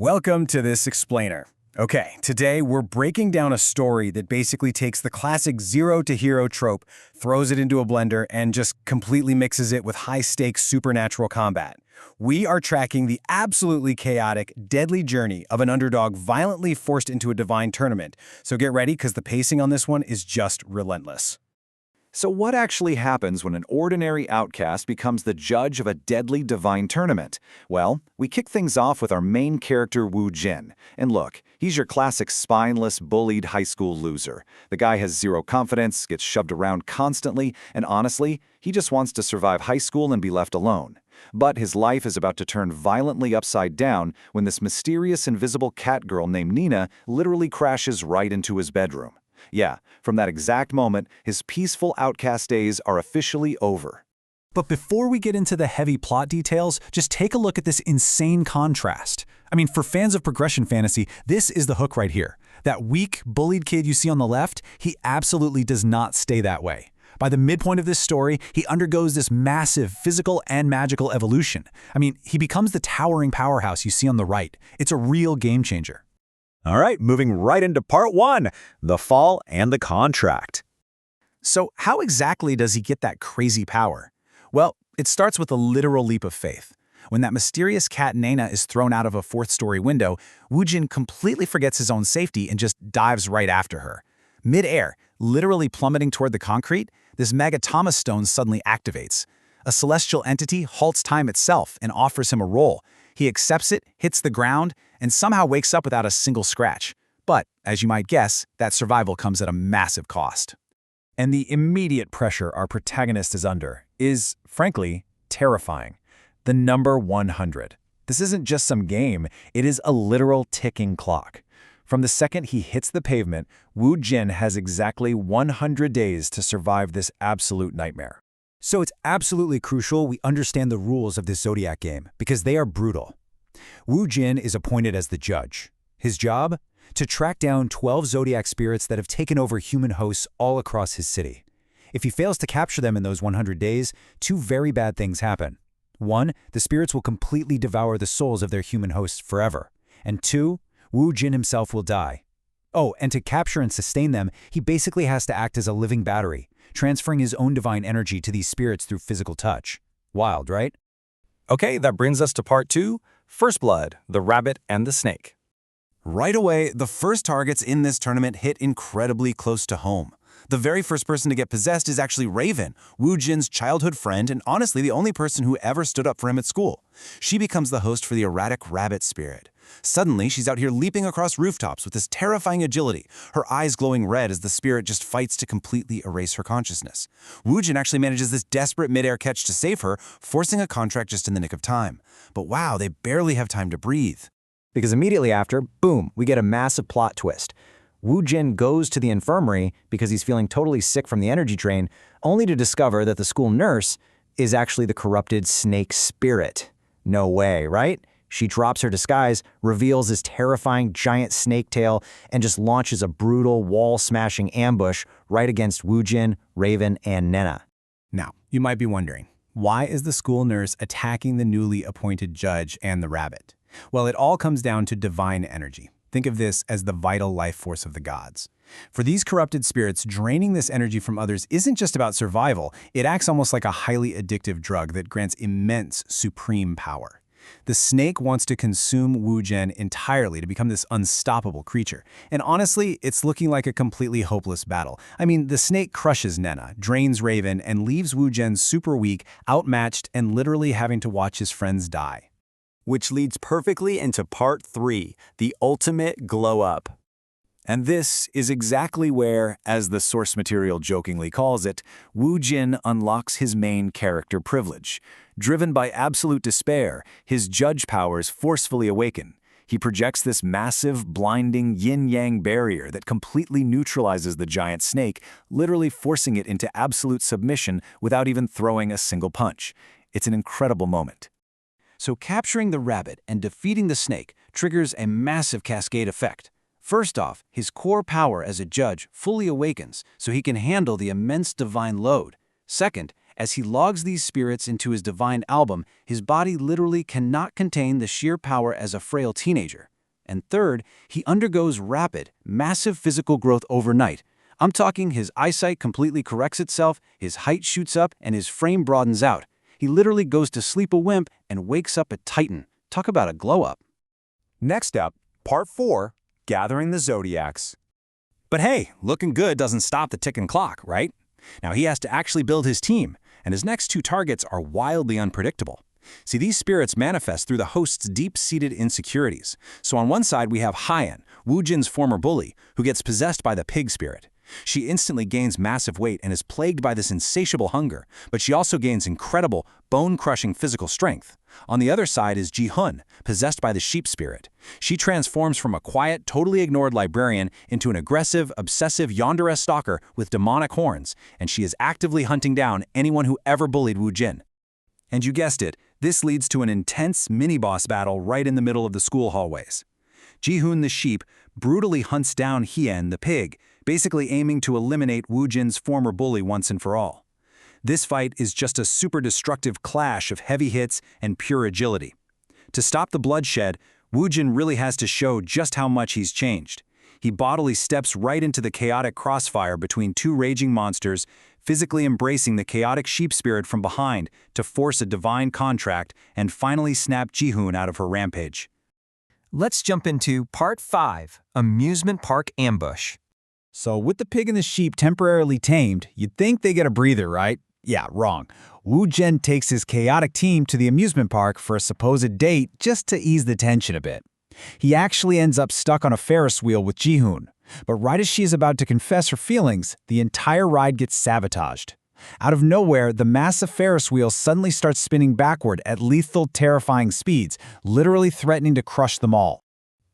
Welcome to this explainer. Okay, today we're breaking down a story that basically takes the classic zero to hero trope, throws it into a blender, and just completely mixes it with high-stakes supernatural combat. We are tracking the absolutely chaotic, deadly journey of an underdog violently forced into a divine tournament. So get ready, because the pacing on this one is just relentless. So what actually happens when an ordinary outcast becomes the judge of a deadly divine tournament? Well, we kick things off with our main character Wu Jin. And look, he's your classic spineless, bullied high school loser. The guy has zero confidence, gets shoved around constantly, and honestly, he just wants to survive high school and be left alone. But his life is about to turn violently upside down when this mysterious invisible cat girl named Nina literally crashes right into his bedroom. Yeah, from that exact moment, his peaceful outcast days are officially over. But before we get into the heavy plot details, just take a look at this insane contrast. I mean, for fans of progression fantasy, this is the hook right here. That weak, bullied kid you see on the left, he absolutely does not stay that way. By the midpoint of this story, he undergoes this massive physical and magical evolution. I mean, he becomes the towering powerhouse you see on the right. It's a real game changer. All right, moving right into part one, the fall and the contract. So how exactly does he get that crazy power? Well, it starts with a literal leap of faith. When that mysterious cat Nana is thrown out of a fourth-story window, Wu Jin completely forgets his own safety and just dives right after her. Mid-air, literally plummeting toward the concrete, this magatama stone suddenly activates. A celestial entity halts time itself and offers him a roll. He accepts it, hits the ground, and somehow wakes up without a single scratch. But, as you might guess, that survival comes at a massive cost. And the immediate pressure our protagonist is under is, frankly, terrifying. The number 100. This isn't just some game, it is a literal ticking clock. From the second he hits the pavement, Wu Jin has exactly 100 days to survive this absolute nightmare. So it's absolutely crucial we understand the rules of this Zodiac game, because they are brutal. Wu Jin is appointed as the judge. His job? To track down 12 Zodiac spirits that have taken over human hosts all across his city. If he fails to capture them in those 100 days, two very bad things happen. One, the spirits will completely devour the souls of their human hosts forever. And two, Wu Jin himself will die. Oh, and to capture and sustain them, he basically has to act as a living battery, transferring his own divine energy to these spirits through physical touch. Wild, right? Okay, that brings us to part two, First Blood, the rabbit and the snake. Right away, the first targets in this tournament hit incredibly close to home. The very first person to get possessed is actually Raven, Wu Jin's childhood friend and honestly the only person who ever stood up for him at school. She becomes the host for the erratic rabbit spirit. Suddenly, she's out here leaping across rooftops with this terrifying agility, her eyes glowing red as the spirit just fights to completely erase her consciousness. Wu Jin actually manages this desperate mid-air catch to save her, forcing a contract just in the nick of time. But wow, they barely have time to breathe. Because immediately after, boom, we get a massive plot twist. Wu Jin goes to the infirmary because he's feeling totally sick from the energy drain, only to discover that the school nurse is actually the corrupted snake spirit. No way, right? She drops her disguise, reveals this terrifying giant snake tail, and just launches a brutal wall-smashing ambush right against Wu Jin, Raven, and Nena. Now, you might be wondering, why is the school nurse attacking the newly appointed judge and the rabbit? Well, it all comes down to divine energy. Think of this as the vital life force of the gods. For these corrupted spirits, draining this energy from others isn't just about survival, it acts almost like a highly addictive drug that grants immense, supreme power. The snake wants to consume Wu Jin entirely to become this unstoppable creature. And honestly, it's looking like a completely hopeless battle. I mean, the snake crushes Nena, drains Raven, and leaves Wu Jin super weak, outmatched, and literally having to watch his friends die. Which leads perfectly into part three, the ultimate glow-up. And this is exactly where, as the source material jokingly calls it, Wu Jin unlocks his main character privilege. Driven by absolute despair, his judge powers forcefully awaken. He projects this massive, blinding yin-yang barrier that completely neutralizes the giant snake, literally forcing it into absolute submission without even throwing a single punch. It's an incredible moment. So capturing the rabbit and defeating the snake triggers a massive cascade effect. First off, his core power as a judge fully awakens so he can handle the immense divine load. Second, As he logs these spirits into his divine album, his body literally cannot contain the sheer power as a frail teenager. And third, he undergoes rapid, massive physical growth overnight. I'm talking his eyesight completely corrects itself, his height shoots up, and his frame broadens out. He literally goes to sleep a wimp and wakes up a titan. Talk about a glow-up. Next up, Part 4, Gathering the Zodiacs. But hey, looking good doesn't stop the ticking clock, right? Now he has to actually build his team, and his next 2 targets are wildly unpredictable. See, these spirits manifest through the host's deep-seated insecurities. So on one side we have Hyan, Woojin's former bully, who gets possessed by the pig spirit. She instantly gains massive weight and is plagued by this insatiable hunger, but she also gains incredible, bone-crushing physical strength. On the other side is Ji-hun, possessed by the sheep spirit. She transforms from a quiet, totally ignored librarian into an aggressive, obsessive yandere stalker with demonic horns, and she is actively hunting down anyone who ever bullied Woojin. And you guessed it, this leads to an intense mini-boss battle right in the middle of the school hallways. Ji-hun the sheep brutally hunts down Hien the pig, basically aiming to eliminate Woojin's former bully once and for all. This fight is just a super destructive clash of heavy hits and pure agility. To stop the bloodshed, Woojin really has to show just how much he's changed. He bodily steps right into the chaotic crossfire between 2 raging monsters, physically embracing the chaotic sheep spirit from behind to force a divine contract and finally snap Ji-hun out of her rampage. Let's jump into Part 5, Amusement Park Ambush. So with the pig and the sheep temporarily tamed, you'd think they get a breather, right? Yeah, wrong. Woojin takes his chaotic team to the amusement park for a supposed date just to ease the tension a bit. He actually ends up stuck on a Ferris wheel with Ji-hun, but right as she is about to confess her feelings, the entire ride gets sabotaged. Out of nowhere, the massive Ferris wheel suddenly starts spinning backward at lethal, terrifying speeds, literally threatening to crush them all.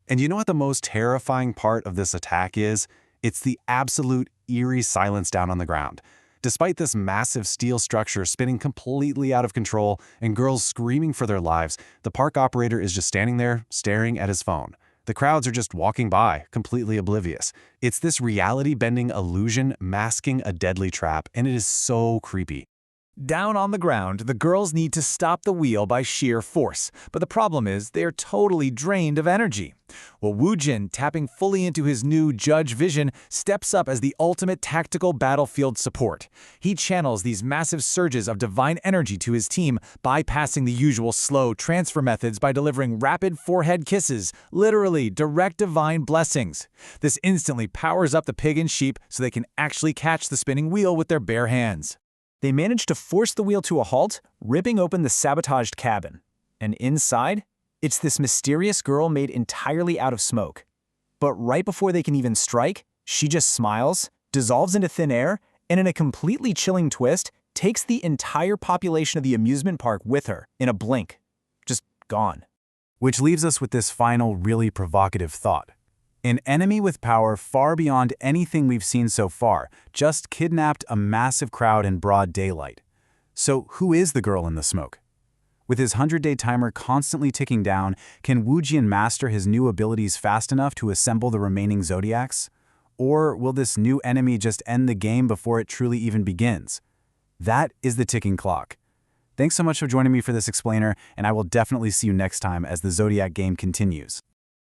And you know what the most terrifying part of this attack is? It's the absolute eerie silence down on the ground. Despite this massive steel structure spinning completely out of control and girls screaming for their lives, the park operator is just standing there, staring at his phone. The crowds are just walking by, completely oblivious. It's this reality-bending illusion masking a deadly trap, and it is so creepy. Down on the ground, the girls need to stop the wheel by sheer force, but the problem is they're totally drained of energy. Well, Woojin, tapping fully into his new judge vision, steps up as the ultimate tactical battlefield support. He channels these massive surges of divine energy to his team, bypassing the usual slow transfer methods by delivering rapid forehead kisses, literally direct divine blessings. This instantly powers up the pig and sheep so they can actually catch the spinning wheel with their bare hands. They manage to force the wheel to a halt, ripping open the sabotaged cabin. And inside, it's this mysterious girl made entirely out of smoke. But right before they can even strike, she just smiles, dissolves into thin air, and in a completely chilling twist, takes the entire population of the amusement park with her in a blink. Just gone. Which leaves us with this final, really provocative thought. An enemy with power far beyond anything we've seen so far just kidnapped a massive crowd in broad daylight. So who is the girl in the smoke? With his 100-day timer constantly ticking down, can Woojin master his new abilities fast enough to assemble the remaining zodiacs? Or will this new enemy just end the game before it truly even begins? That is the ticking clock. Thanks so much for joining me for this explainer, and I will definitely see you next time as the Zodiac game continues.